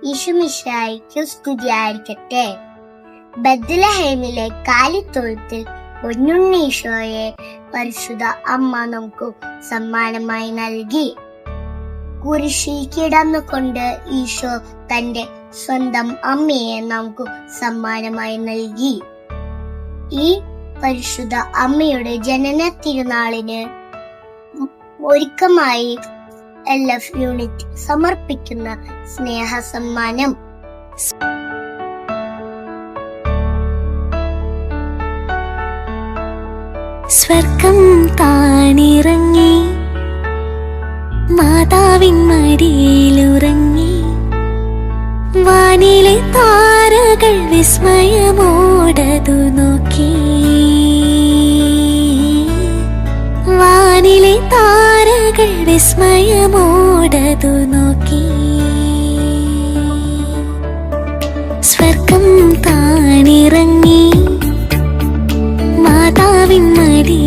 ഈശോമിശിഹായ്ക്കു സ്തുതിയായിരിക്കട്ടെ. ബത്ലഹേമിലെ കാലിത്തൊഴുത്തിൽ പൊന്നുണ്ണീശോയെ പരിശുദ്ധ അമ്മ നമുക്ക് സമ്മാനമായി നൽകി. കുരിശിൽ കിടന്നുകൊണ്ട് ഈശോ തന്റെ സ്വന്തം അമ്മയെ നമുക്ക് സമ്മാനമായി നൽകി. ഈ പരിശുദ്ധ അമ്മയുടെ ജനന തിരുനാളിന് ഒരുക്കമായി LF യൂണിറ്റ് സമർപ്പിക്കുന്ന സ്നേഹ സമ്മാനം. സ്വർഗം താണിറങ്ങി മാതാവിൻ മടിയിലുറങ്ങി, വാനിലെ താരകൾ വിസ്മയമോടതു നോക്കി, വാനിലെ താരകൾ വിസ്മയമോടതു നോക്കി. സ്വർഗം താണിറങ്ങി മാതാവിൻ മടി